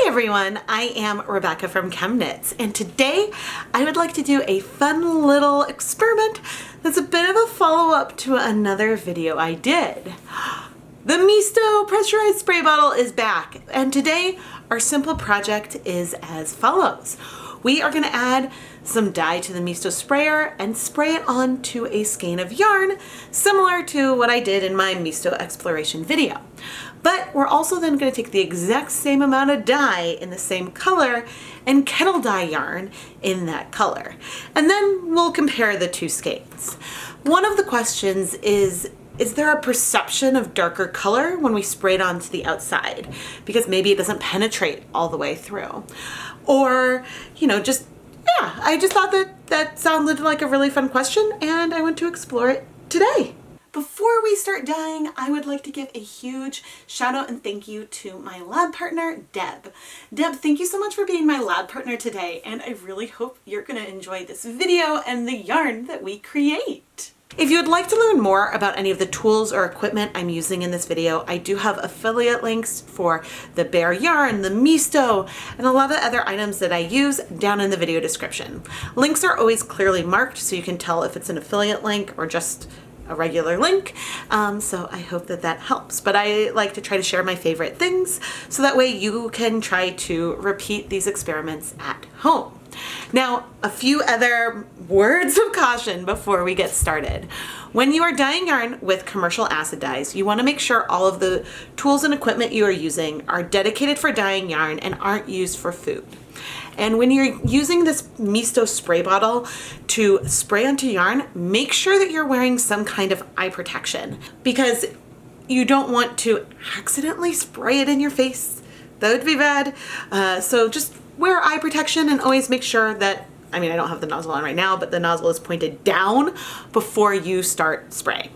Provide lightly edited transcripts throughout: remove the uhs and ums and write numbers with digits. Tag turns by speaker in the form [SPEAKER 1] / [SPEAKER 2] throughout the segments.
[SPEAKER 1] everyone, I am Rebecca from ChemKnits, and today I would like to do a fun little experiment that's a bit of a follow-up to another video I did. The Misto pressurized spray bottle is back, and today our simple project is as follows. We are going to add some dye to the Misto sprayer and spray it onto a skein of yarn, similar to what I did in my Misto exploration video. But we're also then going to take the exact same amount of dye in the same color and kettle dye yarn in that color. And then we'll compare the two skeins. One of the questions is there a perception of darker color when we spray it onto the outside? Because maybe it doesn't penetrate all the way through. Or, I just thought that sounded like a really fun question, and I want to explore it today. Before we start dyeing, I would like to give a huge shout out and thank you to my lab partner, Deb. Deb, thank you so much for being my lab partner today, and I really hope you're going to enjoy this video and the yarn that we create. If you would like to learn more about any of the tools or equipment I'm using in this video, I do have affiliate links for the bare yarn, the Misto, and a lot of other items that I use down in the video description. Links are always clearly marked so you can tell if it's an affiliate link or just a regular link, so I hope that helps. But I like to try to share my favorite things so that way you can try to repeat these experiments at home. Now, a few other words of caution before we get started. When you are dyeing yarn with commercial acid dyes, you want to make sure all of the tools and equipment you are using are dedicated for dyeing yarn and aren't used for food. And when you're using this Misto spray bottle to spray onto yarn, make sure that you're wearing some kind of eye protection because you don't want to accidentally spray it in your face. That would be bad. So just wear eye protection and always make sure that, I don't have the nozzle on right now, but the nozzle is pointed down before you start spraying.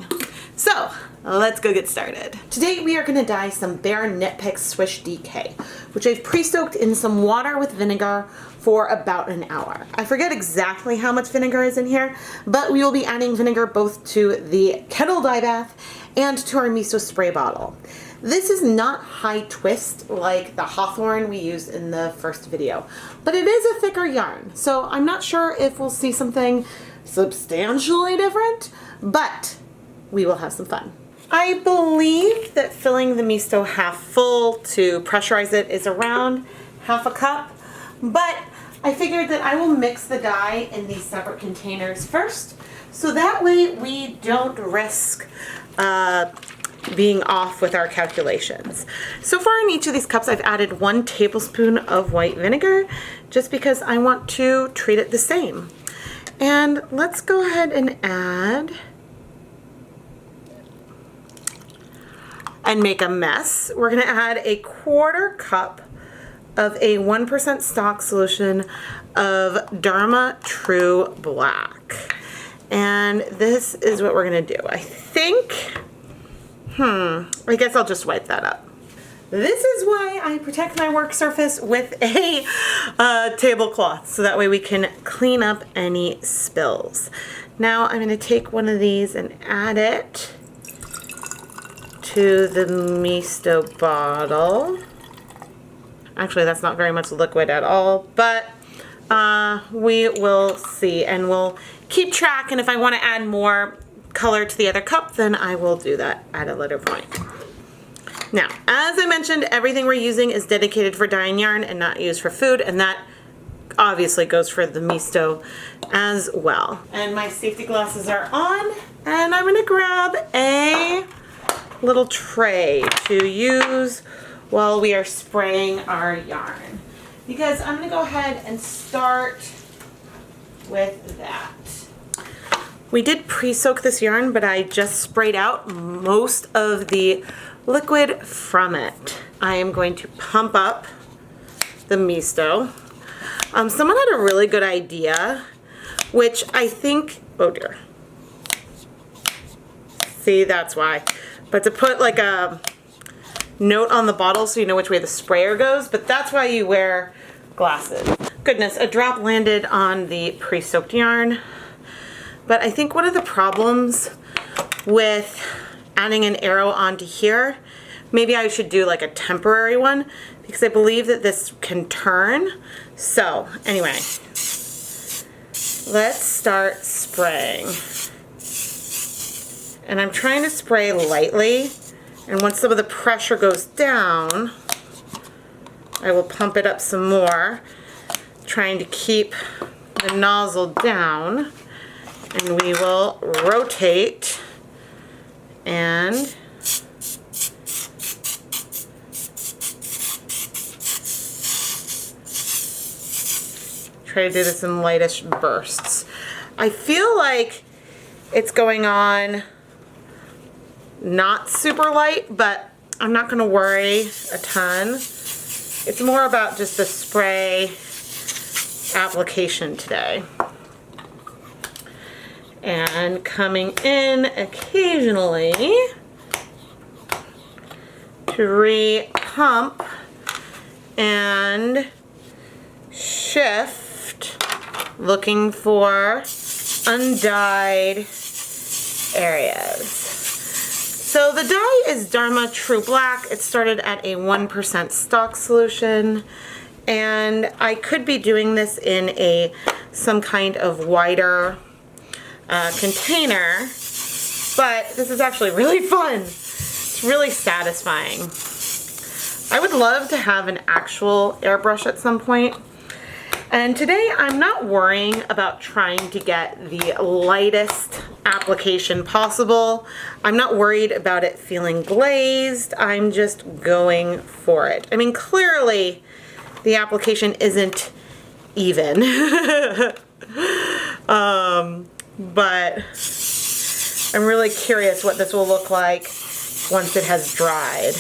[SPEAKER 1] So let's go get started. Today we are going to dye some Bare Knit Picks Swish DK, which I've pre-soaked in some water with vinegar for about an hour. I forget exactly how much vinegar is in here, but we will be adding vinegar both to the kettle dye bath and to our Misto spray bottle. This is not high twist like the hawthorn we used in the first video, but it is a thicker yarn, so I'm not sure if we'll see something substantially different, but we will have some fun. I believe that filling the Misto half full to pressurize it is around half a cup, but I figured that I will mix the dye in these separate containers first, so that way we don't risk being off with our calculations. So far in each of these cups I've added 1 tablespoon of white vinegar just because I want to treat it the same. And let's go ahead and add and make a mess. We're going to add a 1/4 cup of a 1% stock solution of Dharma True Black. And this is what we're going to do. I think I guess I'll just wipe that up. This is why I protect my work surface with a tablecloth, so that way we can clean up any spills. Now I'm going to take one of these and add it to the Misto bottle. Actually, that's not very much liquid at all, but we will see, and we'll keep track, and if I want to add more color to the other cup, then I will do that at a later point. Now, as I mentioned, everything we're using is dedicated for dyeing yarn and not used for food, and that obviously goes for the Misto as well. And my safety glasses are on, and I'm going to grab a little tray to use while we are spraying our yarn, because I'm going to go ahead and start with that. We did pre-soak this yarn, but I just sprayed out most of the liquid from it. I am going to pump up the Misto. Someone had a really good idea, which I think, oh dear. See, that's why. But to put like a note on the bottle so you know which way the sprayer goes, but that's why you wear glasses. Goodness, a drop landed on the pre-soaked yarn. But I think one of the problems with adding an arrow onto here, maybe I should do like a temporary one, because I believe that this can turn. So anyway, let's start spraying. And I'm trying to spray lightly, and once some of the pressure goes down, I will pump it up some more, trying to keep the nozzle down, and we will rotate and try to do this in lightish bursts. I feel like it's going on not super light, but I'm not going to worry a ton. It's more about just the spray application today. And coming in occasionally to re-pump and shift, looking for undyed areas. So the dye is Dharma True Black. It started at a 1% stock solution, and I could be doing this in some kind of wider container, but this is actually really fun. It's really satisfying. I would love to have an actual airbrush at some point. And today I'm not worrying about trying to get the lightest application possible. I'm not worried about it feeling glazed. I'm just going for it. I mean, clearly the application isn't even. But I'm really curious what this will look like once it has dried.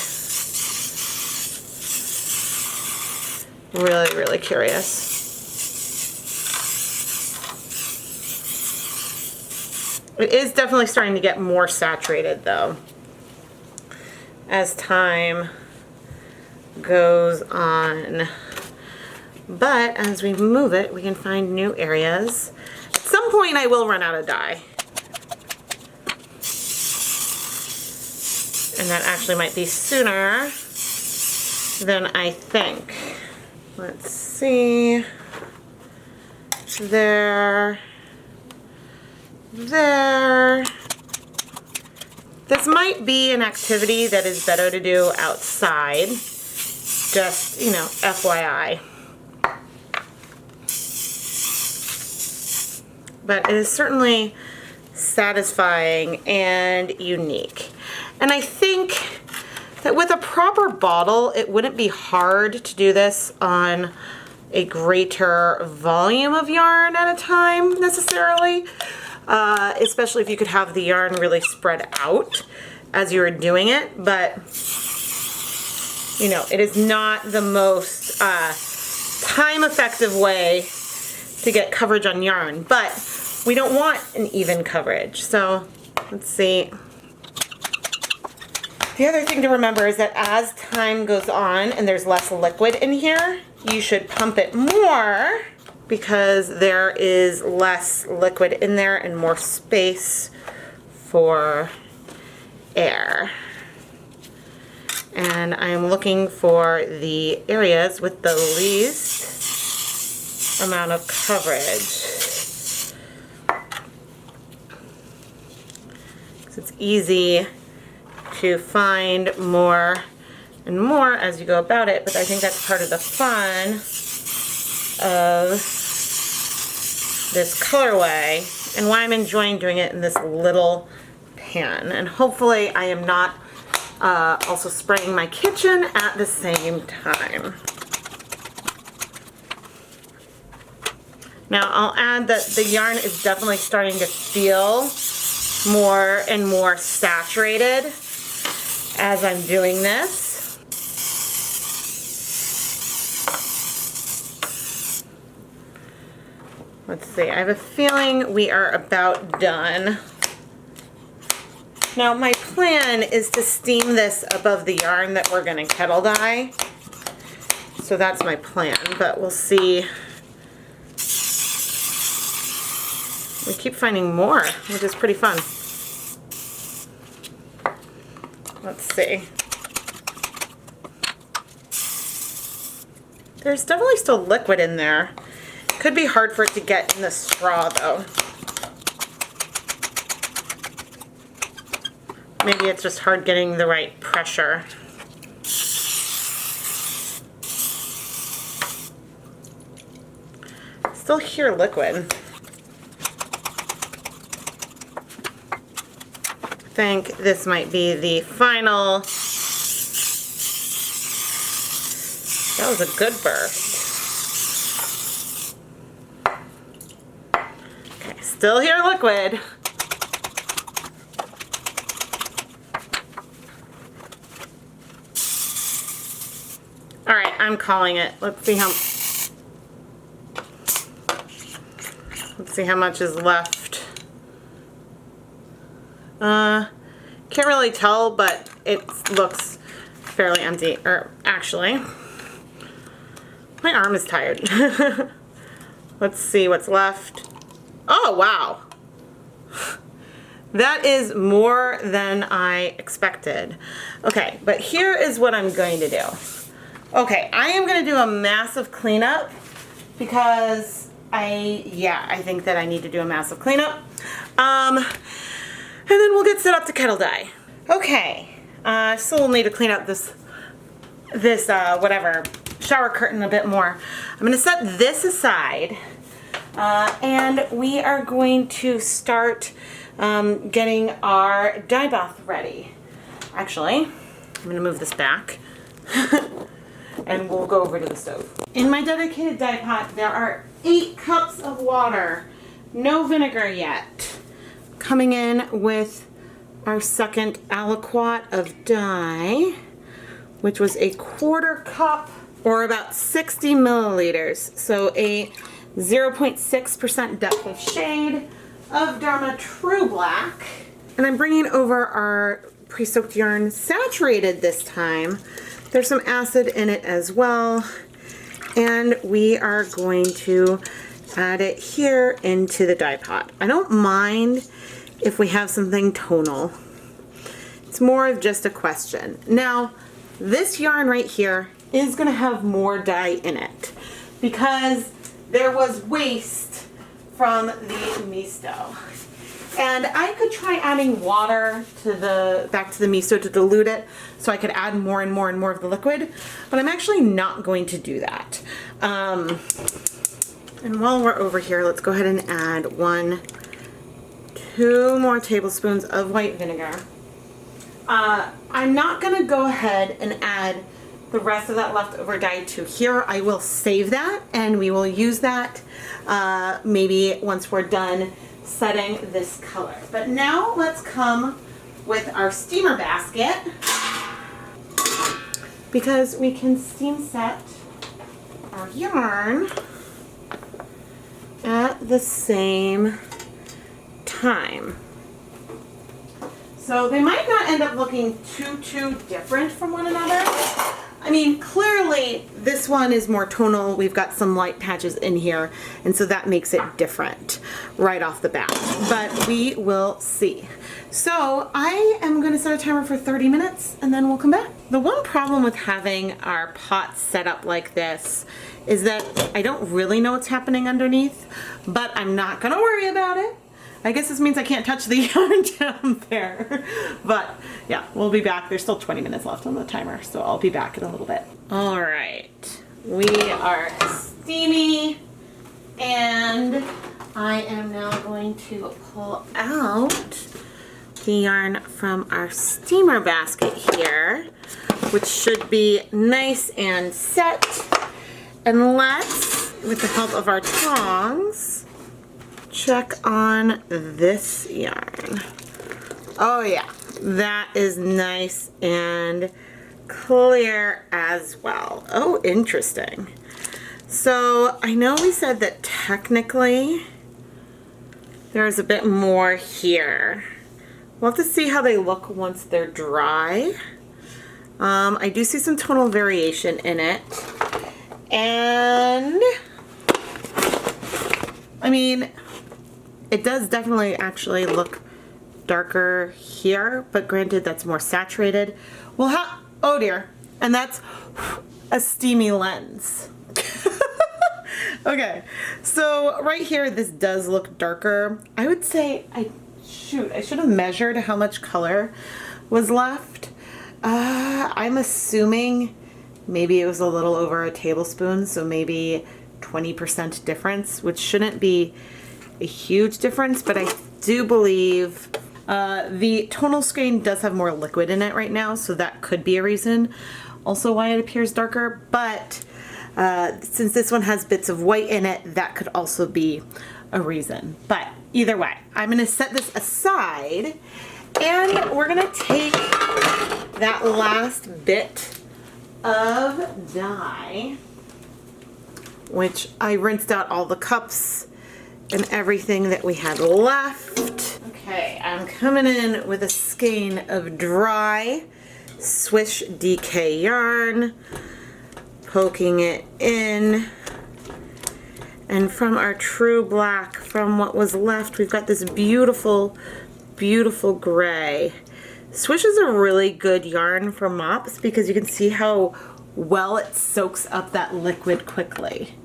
[SPEAKER 1] Really, really curious. It is definitely starting to get more saturated though as time goes on. But as we move it, we can find new areas. At some point I will run out of dye. And that actually might be sooner than I think. Let's see. There. This might be an activity that is better to do outside. Just, you know, FYI. But it is certainly satisfying and unique. And I think that with a proper bottle, it wouldn't be hard to do this on a greater volume of yarn at a time necessarily. Especially if you could have the yarn really spread out as you were doing it. But, you know, it is not the most time-effective way to get coverage on yarn. But we don't want an even coverage. So, let's see. The other thing to remember is that as time goes on and there's less liquid in here, you should pump it more because there is less liquid in there and more space for air. And I'm looking for the areas with the least amount of coverage. It's easy to find more and more as you go about it, but I think that's part of the fun of this colorway and why I'm enjoying doing it in this little pan. And hopefully I am not also spraying my kitchen at the same time. Now I'll add that the yarn is definitely starting to feel more and more saturated as I'm doing this. Let's see, I have a feeling we are about done. Now my plan is to steam this above the yarn that we're going to kettle dye. So that's my plan, but we'll see. We keep finding more, which is pretty fun. Let's see. There's definitely still liquid in there. Could be hard for it to get in the straw though. Maybe it's just hard getting the right pressure. Still hear liquid. I think this might be the final. That was a good burst. Okay, still hear liquid. All right, I'm calling it. Let's see how much is left. Can't really tell, but it looks fairly empty. Or actually, my arm is tired. Let's see what's left. Oh, wow. That is more than I expected. Okay, but here is what I'm going to do. Okay, I am going to do a massive cleanup because I think that I need to do a massive cleanup. And then we'll get set up to kettle dye. Okay, still need to clean up this whatever shower curtain a bit more. I'm going to set this aside, and we are going to start getting our dye bath ready. Actually, I'm going to move this back. And we'll go over to the stove. In my dedicated dye pot, there are 8 cups of water. No vinegar yet. Coming in with our second aliquot of dye, which was a 1/4 cup, or about 60 milliliters. So a 0.6% depth of shade of Dharma True Black. And I'm bringing over our pre-soaked yarn, saturated this time. There's some acid in it as well, and we are going to add it here into the dye pot. I don't mind if we have something tonal. It's more of just a question. Now, this yarn right here is going to have more dye in it because there was waste from the Misto. And I could try adding water to back to the Misto to dilute it so I could add more and more and more of the liquid, but I'm actually not going to do that. And while we're over here, let's go ahead and add 2 more tablespoons of white vinegar. I'm not going to go ahead and add the rest of that leftover dye to here. I will save that and we will use that maybe once we're done setting this color. But now let's come with our steamer basket because we can steam set our yarn at the same time. So they might not end up looking too different from one another. I mean, clearly this one is more tonal. We've got some light patches in here, and so that makes it different right off the bat. But we will see. So I am going to set a timer for 30 minutes, and then we'll come back. The one problem with having our pot set up like this is that I don't really know what's happening underneath, but I'm not going to worry about it. I guess this means I can't touch the yarn down there. But yeah, we'll be back. There's still 20 minutes left on the timer, so I'll be back in a little bit. All right, we are steamy, and I am now going to pull out the yarn from our steamer basket here, which should be nice and set. And let's, with the help of our tongs, check on this yarn. Oh yeah, that is nice and clear as well. Oh, interesting. So I know we said that technically there's a bit more here. We'll have to see how they look once they're dry. I do see some tonal variation in it. And I mean, it does definitely actually look darker here, but granted that's more saturated. We'll have, oh dear, and that's a steamy lens. Okay, so right here, this does look darker. I would say, I should have measured how much color was left. I'm assuming maybe it was a little over a tablespoon, so maybe 20% difference, which shouldn't be a huge difference, but I do believe the tonal screen does have more liquid in it right now, so that could be a reason also why it appears darker, but since this one has bits of white in it, that could also be a reason. But either way, I'm gonna set this aside and we're gonna take that last bit of dye, which I rinsed out all the cups and everything that we had left. Okay, I'm coming in with a skein of dry Swish DK yarn, poking it in, and from our True Black, from what was left, we've got this beautiful, beautiful gray. Swish is a really good yarn for mops because you can see how well it soaks up that liquid quickly,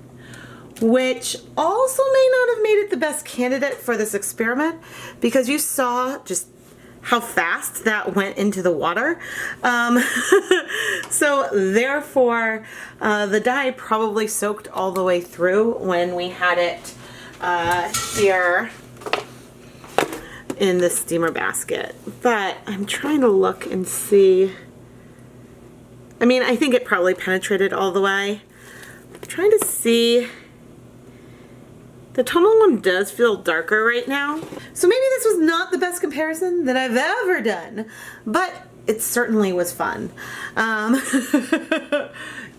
[SPEAKER 1] which also may not have made it the best candidate for this experiment because you saw just how fast that went into the water. So therefore, the dye probably soaked all the way through when we had it here in the steamer basket. But I'm trying to look and see. I mean, I think it probably penetrated all the way. I'm trying to see. The tonal one does feel darker right now. So maybe this was not the best comparison that I've ever done, but it certainly was fun.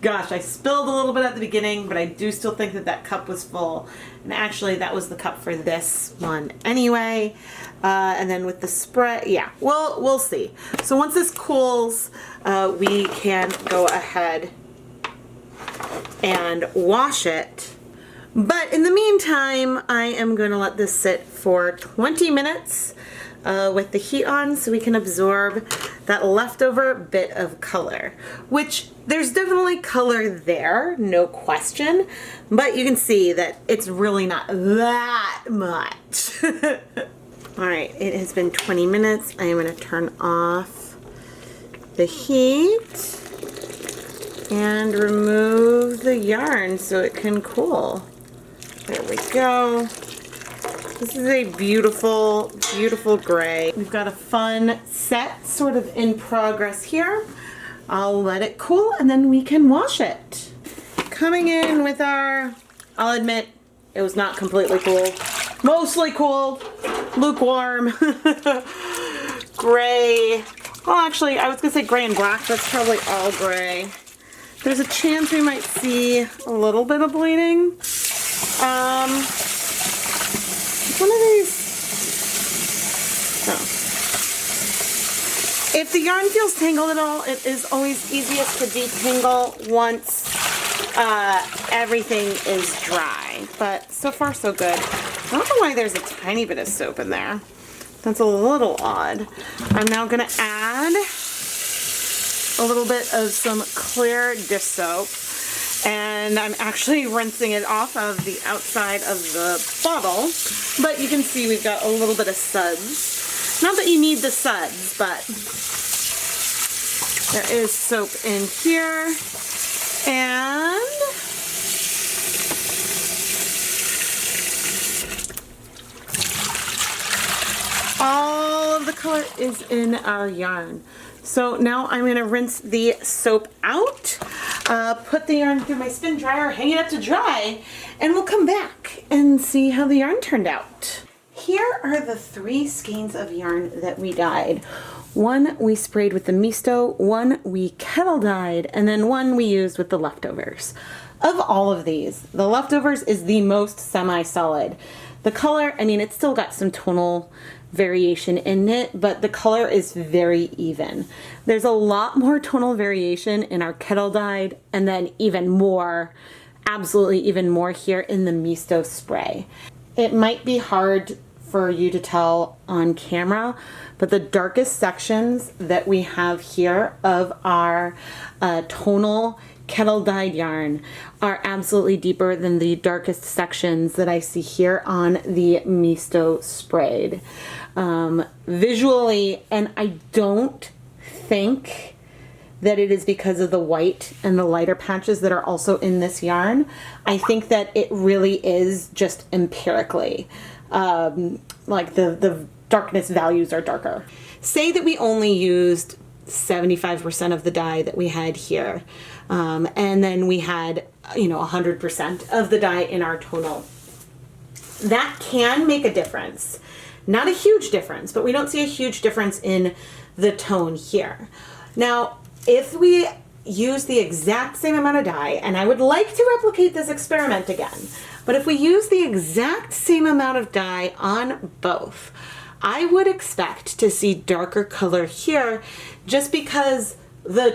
[SPEAKER 1] Gosh, I spilled a little bit at the beginning, but I do still think that that cup was full. And actually that was the cup for this one anyway. And then with the spray, yeah, well, we'll see. So once this cools, we can go ahead and wash it. But in the meantime, I am going to let this sit for 20 minutes with the heat on so we can absorb that leftover bit of color, which there's definitely color there, no question, but you can see that it's really not that much. All right, it has been 20 minutes. I am going to turn off the heat and remove the yarn so it can cool. There we go. This is a beautiful, beautiful gray. We've got a fun set sort of in progress here. I'll let it cool and then we can wash it. Coming in with our, I'll admit, it was not completely cooled. Mostly cooled, lukewarm, gray. Well, actually, I was gonna say gray and black. That's probably all gray. There's a chance we might see a little bit of bleeding. One of these, oh. If the yarn feels tangled at all, it is always easiest to detangle once everything is dry. But so far so good. I don't know why there's a tiny bit of soap in there. That's a little odd. I'm now gonna add a little bit of some clear dish soap. And I'm actually rinsing it off of the outside of the bottle, but you can see we've got a little bit of suds. Not that you need the suds, but there is soap in here. And all of the color is in our yarn. So now I'm going to rinse the soap out, put the yarn through my spin dryer, hang it up to dry, and we'll come back and see how the yarn turned out. Here are the 3 skeins of yarn that we dyed. One we sprayed with the Misto, one we kettle dyed, and then one we used with the leftovers. Of all of these, the leftovers is the most semi-solid. The color, I mean, it's still got some tonal variation in it, but the color is very even. There's a lot more tonal variation in our kettle dyed, and then even more, absolutely even more here in the Misto spray. It might be hard for you to tell on camera, but the darkest sections that we have here of our tonal kettle dyed yarn are absolutely deeper than the darkest sections that I see here on the Misto sprayed. Visually, and I don't think that it is because of the white and the lighter patches that are also in this yarn. I think that it really is just empirically, like the darkness values are darker. Say that we only used 75% of the dye that we had here, and then we had, 100% of the dye in our tonal. That can make a difference. Not a huge difference, but we don't see a huge difference in the tone here. Now, if we use the exact same amount of dye, and I would like to replicate this experiment again, but if we use the exact same amount of dye on both, I would expect to see darker color here just because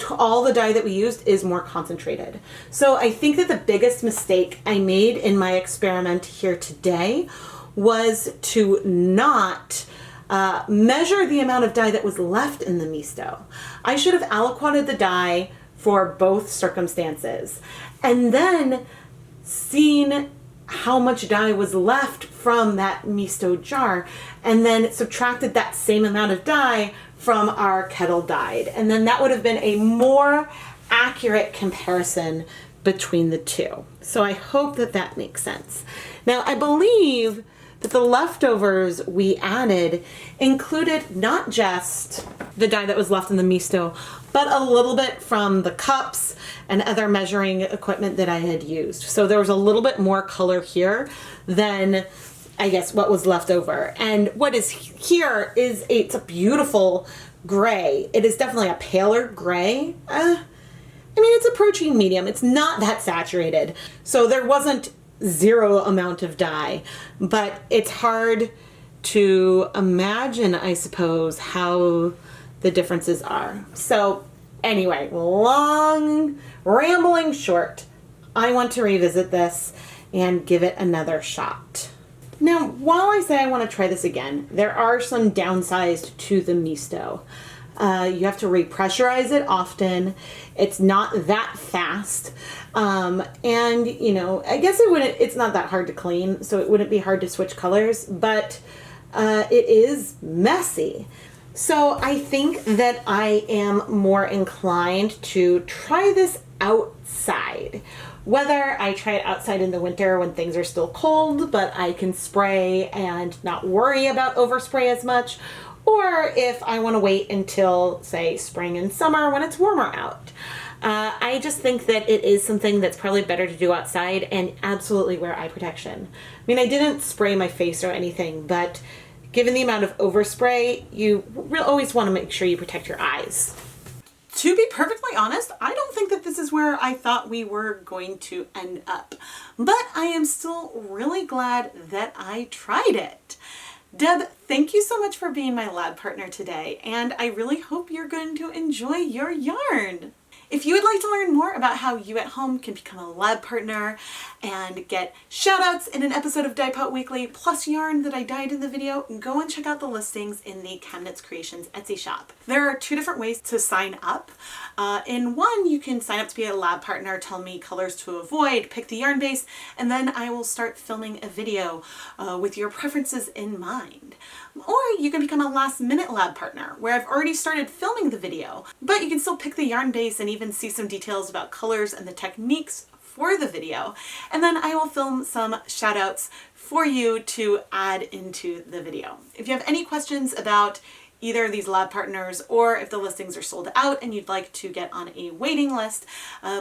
[SPEAKER 1] all the dye that we used is more concentrated. So I think that the biggest mistake I made in my experiment here today was to not measure the amount of dye that was left in the Misto. I should have aliquoted the dye for both circumstances and then seen how much dye was left from that Misto jar and then subtracted that same amount of dye from our kettle dyed. And then that would have been a more accurate comparison between the two. So I hope that that makes sense. Now I believe that the leftovers we added included not just the dye that was left in the Misto, but a little bit from the cups and other measuring equipment that I had used. So there was a little bit more color here than, I guess, what was left over. And what is here is it's a beautiful gray. It is definitely a paler gray. It's approaching medium. It's not that saturated. So there wasn't zero amount of dye, but it's hard to imagine, I suppose, how the differences are. So anyway, long rambling short, I want to revisit this and give it another shot. Now, while I say I want to try this again, there are some downsides to the Misto. You have to repressurize it often. It's not that fast. And, I guess it's not that hard to clean, so it wouldn't be hard to switch colors, but it is messy. So I think that I am more inclined to try this outside. Whether I try it outside in the winter when things are still cold, but I can spray and not worry about overspray as much, or if I want to wait until, say, spring and summer when it's warmer out. I just think that it is something that's probably better to do outside and absolutely wear eye protection. I didn't spray my face or anything, but given the amount of overspray, you always want to make sure you protect your eyes. To be perfectly honest, I don't think that this is where I thought we were going to end up, but I am still really glad that I tried it. Deb, thank you so much for being my lab partner today, and I really hope you're going to enjoy your yarn. If you would like to learn more about how you at home can become a lab partner and get shout outs in an episode of Dyepot Weekly plus yarn that I dyed in the video, go and check out the listings in the ChemKnits Creations Etsy shop. There are 2 different ways to sign up. In one, you can sign up to be a lab partner, tell me colors to avoid, pick the yarn base, and then I will start filming a video with your preferences in mind. Or you can become a last minute lab partner where I've already started filming the video, but you can still pick the yarn base and even see some details about colors and the techniques for the video. And then I will film some shout outs for you to add into the video. If you have any questions about either of these lab partners or if the listings are sold out and you'd like to get on a waiting list,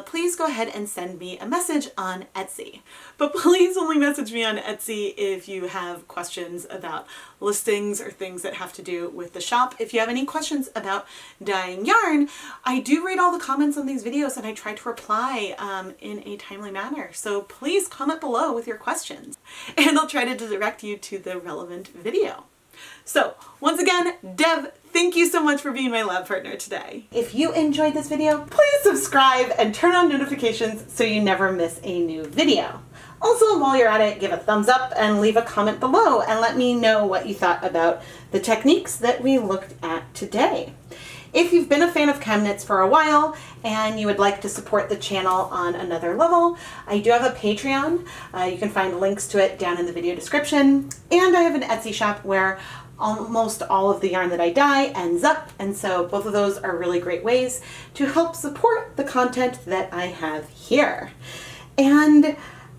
[SPEAKER 1] please go ahead and send me a message on Etsy. But please only message me on Etsy if you have questions about listings or things that have to do with the shop. If you have any questions about dyeing yarn, I do read all the comments on these videos and I try to reply in a timely manner. So please comment below with your questions and I'll try to direct you to the relevant video. So once again, Deb, thank you so much for being my lab partner today. If you enjoyed this video, please subscribe and turn on notifications so you never miss a new video. Also, while you're at it, give a thumbs up and leave a comment below and let me know what you thought about the techniques that we looked at today. If you've been a fan of ChemKnits for a while and you would like to support the channel on another level, I do have a Patreon. You can find links to it down in the video description. And I have an Etsy shop where almost all of the yarn that I dye ends up, and so both of those are really great ways to help support the content that I have here. And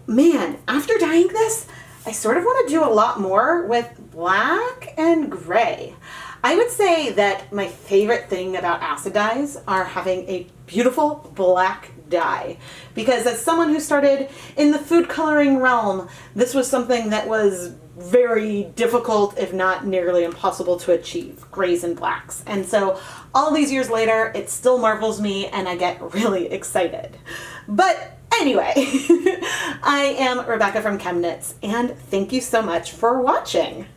[SPEAKER 1] man, after dyeing this, I sort of want to do a lot more with black and gray. I would say that my favorite thing about acid dyes are having a beautiful black dye, because as someone who started in the food coloring realm, this was something that was very difficult, if not nearly impossible to achieve, grays and blacks. And so all these years later, it still marvels me and I get really excited. But anyway, I am Rebecca from ChemKnits, and thank you so much for watching.